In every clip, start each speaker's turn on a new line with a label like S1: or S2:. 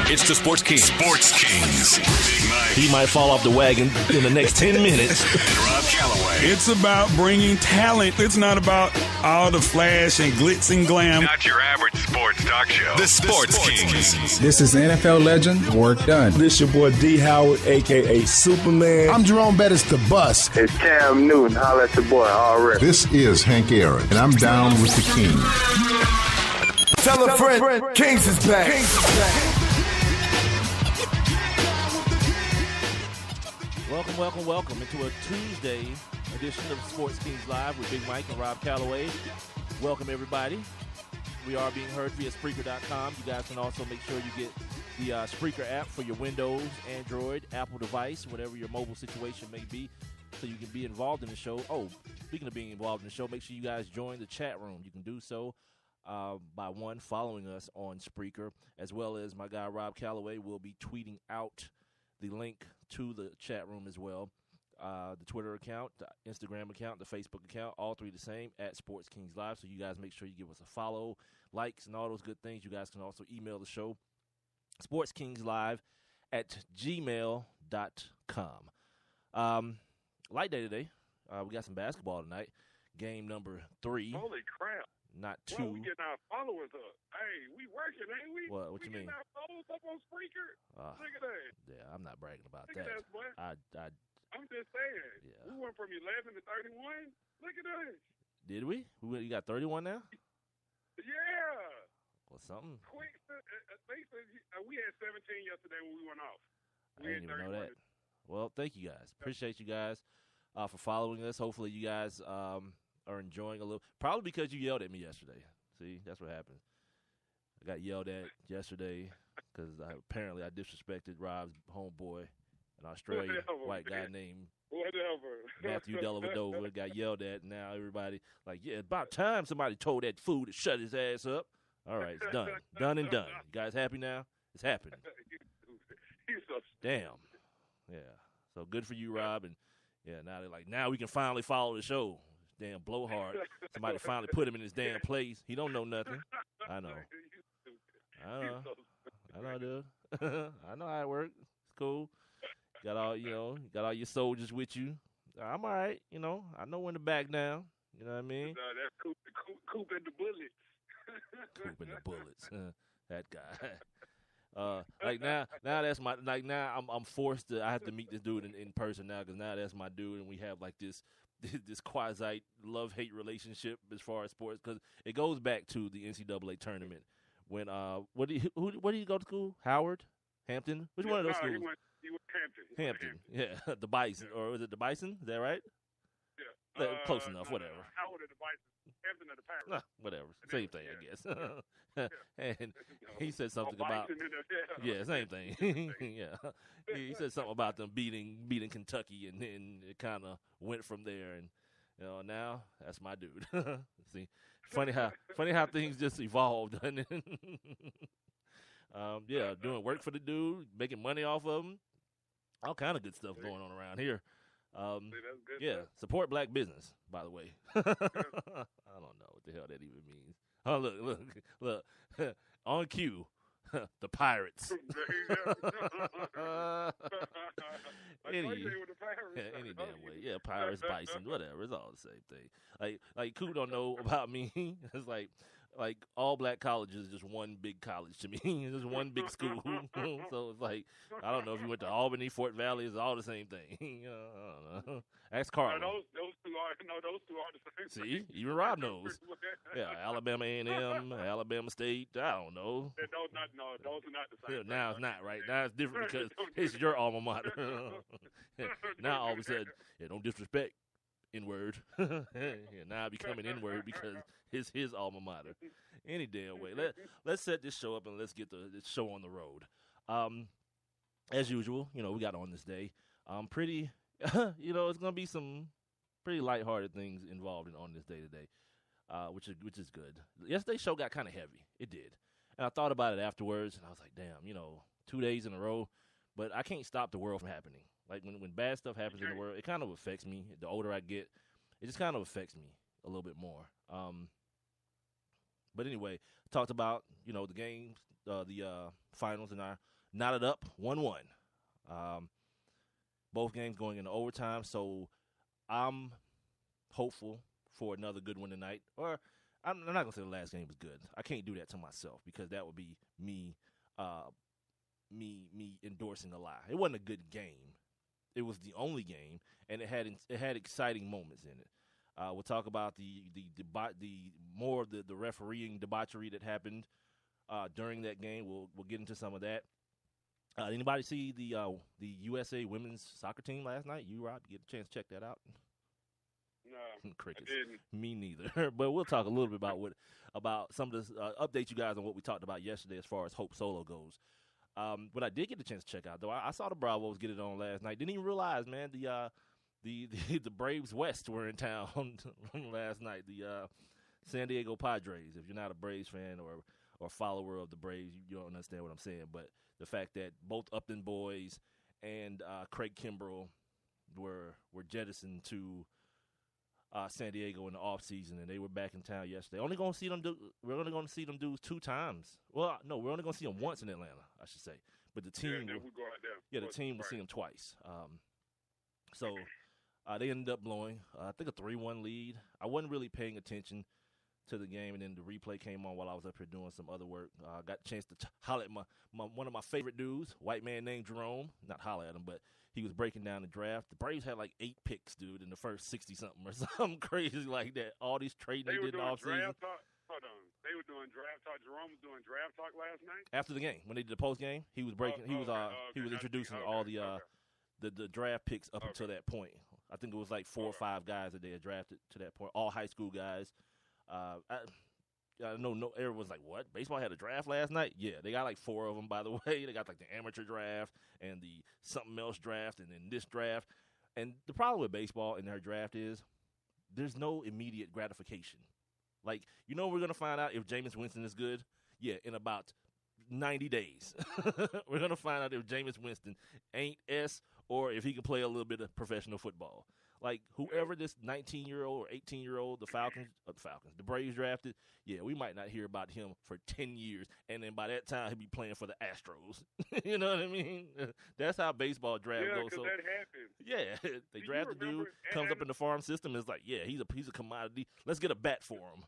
S1: It's the Sports Kings. Sports Kings. Big Mike.
S2: He might fall off the wagon in the next 10 minutes.
S1: And Rob Calloway.
S3: It's about bringing talent. It's not about all the flash and glitz and glam.
S1: Not your average sports talk show. The Sports Kings.
S4: This is NFL legend, work done.
S5: This your boy D. Howard, a.k.a. Superman.
S6: I'm Jerome Bettis, the bus.
S7: It's Cam Newton. Holla at your boy already.
S8: This is Hank Aaron, and I'm down with the King.
S6: Tell a friend, Kings is back.
S2: Welcome into a Tuesday edition of Sports Kings Live with Big Mike and Rob Calloway. Welcome, everybody. We are being heard via Spreaker.com. You guys can also make sure you get the Spreaker app for your Windows, Android, Apple device, whatever your mobile situation may be, so you can be involved in the show. Oh, speaking of being involved in the show, make sure you guys join the chat room. You can do so by following us on Spreaker, as well as my guy Rob Calloway will be tweeting out the link to the chat room as well. The Twitter account, the Instagram account, the Facebook account, all three the same, at Sports Kings Live. So you guys make sure you give us a follow, likes, and all those good things. You guys can also email the show, sportskingslive@gmail.com. Light day today. We got some basketball tonight. Game number 3.
S9: Holy crap.
S2: Not 2.
S9: Well, we getting our followers up. Hey, we working, ain't we?
S2: What you mean?
S9: We getting our followers up on Spreaker. Look at that.
S2: Yeah, I'm not bragging about
S9: Look
S2: that.
S9: at that, boy. I'm just saying.
S2: Yeah.
S9: We went from 11 to 31. Look at us.
S2: Did we? You got 31 now?
S9: Yeah.
S2: Well, something.
S9: Quick. They said we had 17 yesterday when we went off.
S2: I didn't even know that. Well, thank you guys. Appreciate you guys for following us. Hopefully you guys are enjoying a little. Probably because you yelled at me yesterday. See, that's what happened. I got yelled at yesterday because apparently I disrespected Rob's homeboy, an Australian white guy named Matthew Dellavedova. Got yelled at, and now everybody like, yeah, about time somebody told that fool to shut his ass up. All right, it's done. Done and done. You guys happy now? It's happening. Damn. Yeah. So good for you, Rob. And, yeah, now they're like, now we can finally follow the show. Damn blowhard. Somebody finally put him in his damn place. He don't know nothing. I know. I know, dude. I know how it works. It's cool. Got all your soldiers with you. I'm all right. I know when to back down. You know what I mean?
S9: That's Coop and the bullets.
S2: Coop and the bullets. That guy. Now I'm forced to. I have to meet this dude in person now because now that's my dude, and we have like this quasi love-hate relationship as far as sports because it goes back to the NCAA tournament when where did you go to school? Howard, Hampton? Which one of those schools?
S9: He went
S2: Hampton. Yeah, the Bison, or was it the Bison? Is that right?
S9: Yeah,
S2: close enough. Whatever.
S9: Howard and the Bison. Hampton and the Pirates.
S2: Whatever. Same thing, I guess. And he said something about same thing. Yeah, he said something about them beating Kentucky, and then it kind of went from there. And now that's my dude. See, funny how things just evolved. Yeah, doing work for the dude, making money off of him, all kind of good stuff going on around here. Yeah, support black business, by the way. I don't know what the hell that even means. Oh, look. On cue, the Pirates. Any damn way. Yeah, Pirates, Bison, whatever. It's all the same thing. Like Koo don't know about me. It's like all black colleges is just one big college to me. It's just one big school. So it's like, I don't know if you went to Albany, Fort Valley, it's all the same thing. I don't know. Ask Carl.
S9: Those two are the same.
S2: See, even Rob knows. Yeah, Alabama A&M, Alabama State. I don't know.
S9: Those are not the same.
S2: Yeah, now it's not right. Now it's different because it's your alma mater. Now all of a sudden, don't disrespect N-word. Now I become an N-word because it's his alma mater. Any damn way. Let's set this show up and let's get this show on the road. As usual, we got on this day. Pretty, it's going to be some pretty lighthearted things involved on this day today, which is good. Yesterday's show got kind of heavy. It did. And I thought about it afterwards, and I was like, damn, 2 days in a row. But I can't stop the world from happening. Like, when bad stuff happens in the world, it kind of affects me. The older I get, it just kind of affects me a little bit more. But anyway, talked about, the games, the finals, and I knotted up 1-1. Both games going into overtime, so I'm hopeful for another good one tonight. Or I'm not going to say the last game was good. I can't do that to myself because that would be me endorsing a lie. It wasn't a good game. It was the only game, and it had exciting moments in it. We'll talk about the refereeing debauchery that happened during that game. We'll get into some of that. Anybody see the USA women's soccer team last night? You, Rob, you get a chance to check that out?
S9: No,
S2: crickets.
S9: I didn't.
S2: Me neither. But we'll talk a little bit about some of the update you guys on what we talked about yesterday as far as Hope Solo goes. What I did get a chance to check out, though, I saw the Bravos get it on last night. Didn't even realize, man, the Braves West were in town last night. The San Diego Padres. If you're not a Braves fan or follower of the Braves, you don't understand what I'm saying. But the fact that both Upton boys and Craig Kimbrell were jettisoned to San Diego in the offseason, and they were back in town yesterday. We're only going to see them do 2 times. Well, no, we're only going to see them once in Atlanta, I should say. But the team, the team will see them twice. So they ended up blowing, I think, a 3-1 lead. I wasn't really paying attention to the game, and then the replay came on while I was up here doing some other work. I got a chance to holler at one of my favorite dudes, white man named Jerome. Not holler at him, but he was breaking down the draft. The Braves had like 8 picks, dude, in the first 60-something or something crazy like that. All these trading they did in the offseason.
S9: Hold on. They were doing draft talk. Jerome was doing draft talk last night?
S2: After the game, when they did the post game, he was breaking. He was introducing all the draft picks up until that point. I think it was like 4 or 5 guys that they had drafted to that point, all high school guys. I know everyone's like, what? Baseball had a draft last night? Yeah, they got like 4 of them, by the way. They got like the amateur draft and the something else draft and then this draft. And the problem with baseball and their draft is there's no immediate gratification. Like, we're going to find out if Jameis Winston is good? Yeah, in about 90 days. We're going to find out if Jameis Winston ain't S or if he can play a little bit of professional football. Like, whoever this 19-year-old or 18-year-old the Braves drafted, yeah, we might not hear about him for 10 years, and then by that time he'll be playing for the Astros. You know what I mean? That's how baseball draft goes.
S9: Yeah, because that happens.
S2: Yeah, they draft a dude, comes up in the farm system, and it's like, yeah, he's a commodity. Let's get a bat for him.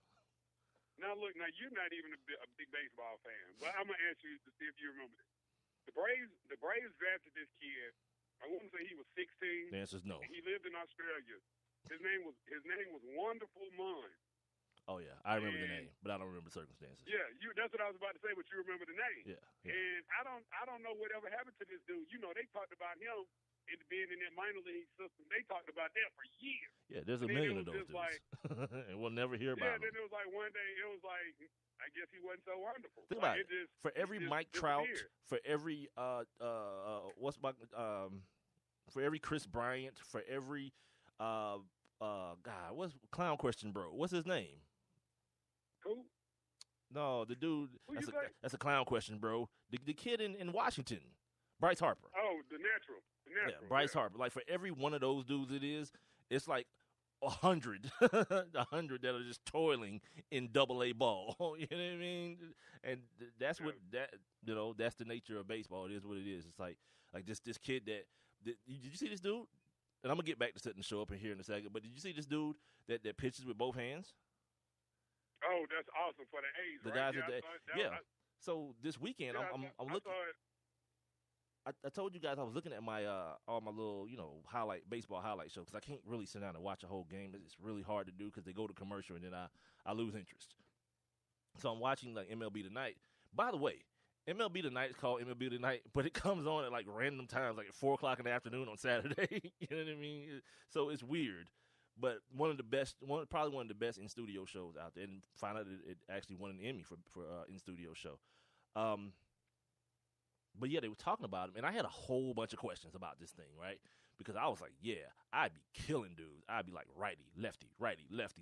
S9: Now, look, you're not even a big baseball fan, but I'm going to ask you to see if you remember this. The Braves drafted this kid. I wouldn't say he was 16.
S2: The answer is no.
S9: He lived in Australia. His name was Wonderful Munn.
S2: Oh yeah, I remember the name, but I don't remember the circumstances.
S9: Yeah, that's what I was about to say. But you remember the name.
S2: Yeah.
S9: And I don't know whatever happened to this dude. They talked about him being in that minor league system. They talked about that for years.
S2: Yeah, there's a million of those dudes, and we'll never hear about them.
S9: Yeah, then it was like one day it was like, I guess he wasn't so wonderful.
S2: Think about it. For every Mike Trout, for every for every Chris Bryant, for every what's Clown Question Bro? What's his name?
S9: Who?
S2: No, the dude. That's a Clown Question Bro. The kid in Washington, Bryce Harper.
S9: Oh, the natural.
S2: Yeah, Bryce Harper. Like for every one of those dudes, it's like 100 that are just toiling in AA ball. You know what I mean? And that's what that's the nature of baseball. It is what it is. It's like this kid that did you see this dude? And I'm gonna get back to setting the show up in here in a second. But did you see this dude that pitches with both hands?
S9: Oh, that's awesome for the A's.
S2: The
S9: right?
S2: guys So this weekend, I'm looking. I told you guys I was looking at my all my little baseball highlight show because I can't really sit down and watch a whole game. It's really hard to do because they go to commercial and then I lose interest. So I'm watching like MLB Tonight. By the way, MLB Tonight is called MLB Tonight, but it comes on at like random times, like at 4:00 in the afternoon on Saturday. You know what I mean? So it's weird. But probably one of the best in studio shows out there, and find out it actually won an Emmy for in studio show. But yeah, they were talking about him, and I had a whole bunch of questions about this thing, right? Because I was like, yeah, I'd be killing dudes. I'd be like righty, lefty,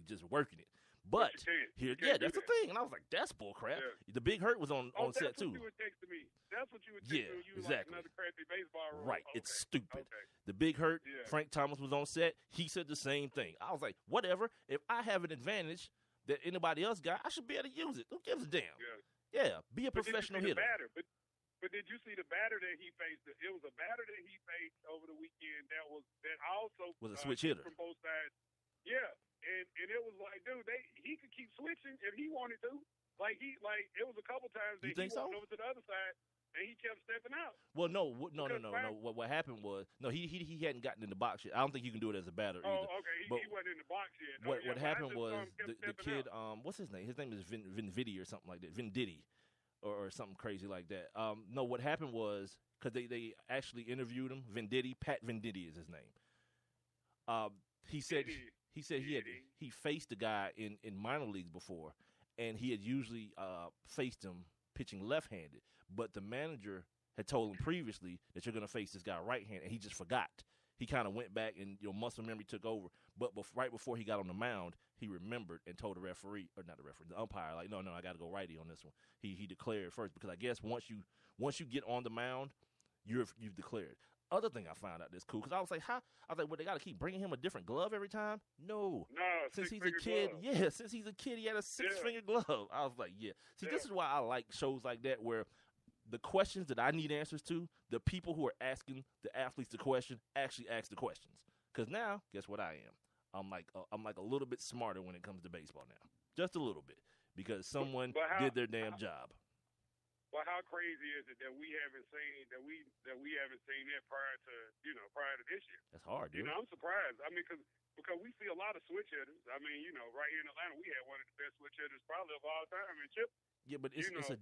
S2: just working it. But that's the thing. And I was like, that's bullcrap. Yeah. The Big Hurt was on set too.
S9: That's what you would text to me. That's what you would text me. You
S2: exactly.
S9: Like another crappy baseball rule.
S2: Right. Okay. It's stupid. Okay. The Big Hurt, Frank Thomas was on set. He said the same thing. I was like, whatever. If I have an advantage that anybody else got, I should be able to use it. Who gives a damn?
S9: Yeah.
S2: Be a professional hitter.
S9: But did you see the batter that he faced? It was a batter that he faced over the weekend that also
S2: was a switch hitter
S9: from both sides. Yeah, and it was like, dude, he could keep switching if he wanted to. It was a couple times that he walked over to the other side and he kept stepping out.
S2: Well, no. What happened was he hadn't gotten in the box yet. I don't think you can do it as a batter either.
S9: Oh, okay. He wasn't in the box yet.
S2: What happened was the kid. What's his name? His name is Venditti or something like that. Venditti. Or something crazy like that. No, what happened was because they actually interviewed him. Pat Venditti is his name. He said he faced the guy in minor leagues before, and he had usually faced him pitching left-handed. But the manager had told him previously that you're going to face this guy right-handed, and he just forgot. He kind of went back, and muscle memory took over. But right before he got on the mound, he remembered and told the umpire, like, no, I got to go righty on this one. He declared first because I guess once you get on the mound, you've declared. Other thing I found out that's cool because I was like, well, they got to keep bringing him a different glove every time. No, since he's a kid, glove. Since he's a kid, he had a 6-finger glove. I was like, yeah. See, this is why I like shows like that where the questions that I need answers to, the people who are asking the athletes the question actually ask the questions. Because now, guess what I am? I'm like a little bit smarter when it comes to baseball now, just a little bit, because someone did their damn job.
S9: Well, how crazy is it that we haven't seen that prior to this year?
S2: That's hard, dude.
S9: I'm surprised. I mean, because we see a lot of switch hitters. I mean, right here in Atlanta, we had one of the best switch hitters probably of all time in Chip.
S2: Yeah, but it's a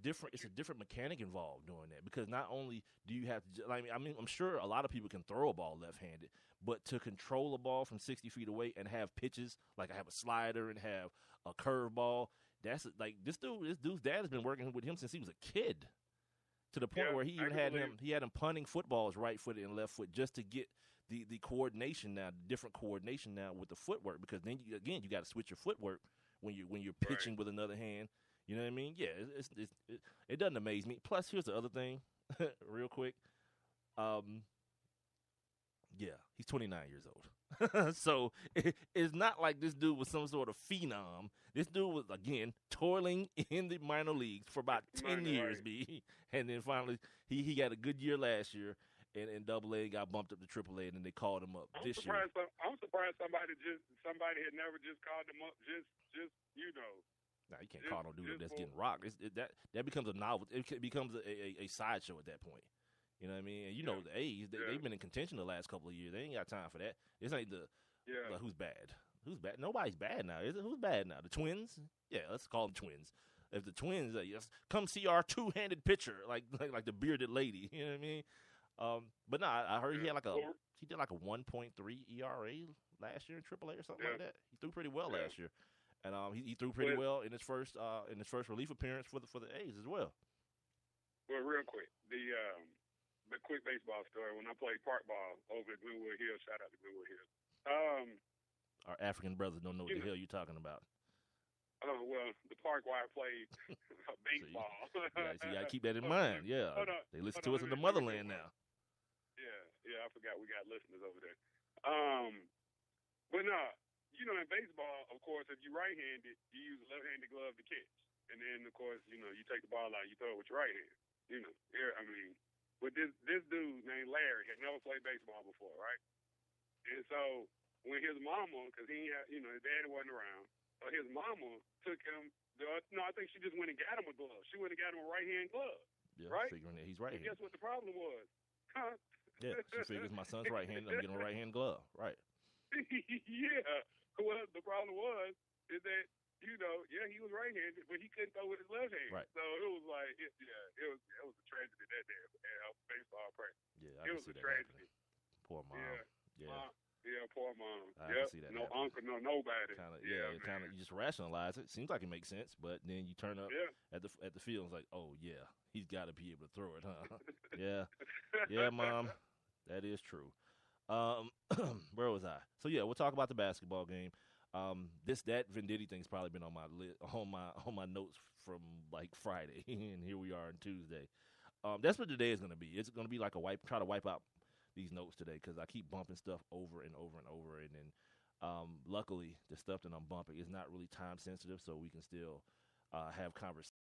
S2: different mechanic involved doing that because not only do you have to, I'm sure a lot of people can throw a ball left-handed, but to control a ball from 60 feet away and have pitches like I have a slider and have a curveball, that's like this dude's dad has been working with him since he was a kid, to the point where he even had him punting footballs right-footed and left foot just to get the coordination now, the different coordination now with the footwork, because then you got to switch your footwork when you're pitching with another hand. You know what I mean? Yeah, it doesn't amaze me. Plus, here's the other thing, real quick. Yeah, he's 29 years old. So it's not like this dude was some sort of phenom. This dude was, again, toiling in the minor leagues for about 10 years, and then finally he got a good year last year, and in Double-A got bumped up to Triple-A, and then they called him up this year.
S9: I'm surprised somebody had never just called him up,
S2: No, you can't call no dude that's getting rocked. That becomes a novel. It becomes a sideshow at that point. You know what I mean? And the A's, they've been in contention the last couple of years. They ain't got time for that. This ain't who's bad. Who's bad? Nobody's bad now, is it? Who's bad now? The Twins? Yeah, let's call them Twins. If the Twins, come see our two-handed pitcher, like the bearded lady. You know what I mean? But no, I heard he did like a 1.3 ERA last year in AAA or something like that. He threw pretty well last year. And he threw pretty well in his first relief appearance for the A's as well.
S9: Well, real quick, the quick baseball story. When I played park ball over at Glenwood Hills, shout out to Glenwood Hills.
S2: Our African brothers don't know what the hell you're talking about.
S9: Oh, well, the park where I played baseball.
S2: So you got to keep that in mind. Yeah, they listen to us in the motherland now.
S9: Yeah, I forgot we got listeners over there. But no. In baseball, of course, if you're right-handed, you use a left-handed glove to catch. And then, of course, you take the ball out, you throw it with your right hand. But this dude named Larry had never played baseball before, right? And so when his mama, because his daddy wasn't around, so his mama took him, I think she just went and got him a glove. She went and got him a right-hand glove, right?
S2: Figuring that he's right-handed.
S9: And guess what the problem was? Huh?
S2: Yeah, she figures my son's right-handed, I'm getting a right-hand glove, right?
S9: Yeah. Well, the problem is that, he was right-handed, but he couldn't throw with his left hand.
S2: Right.
S9: So it was like, it was a tragedy that day at baseball practice.
S2: Yeah,
S9: it was a tragedy.
S2: Poor mom.
S9: Yeah, poor mom.
S2: I can see that.
S9: No uncle, no nobody.
S2: You just rationalize it. Seems like it makes sense, but then you turn up at the field and it's like, oh yeah, he's got to be able to throw it, huh? Yeah, mom, that is true. Where was I? So yeah, we'll talk about the basketball game. That Venditti thing's probably been on my on my notes from like Friday, and here we are on Tuesday. That's what today is going to be. It's going to be like try to wipe out these notes today because I keep bumping stuff over and over and over, and then Luckily, the stuff that I'm bumping is not really time sensitive, so we can still have conversations.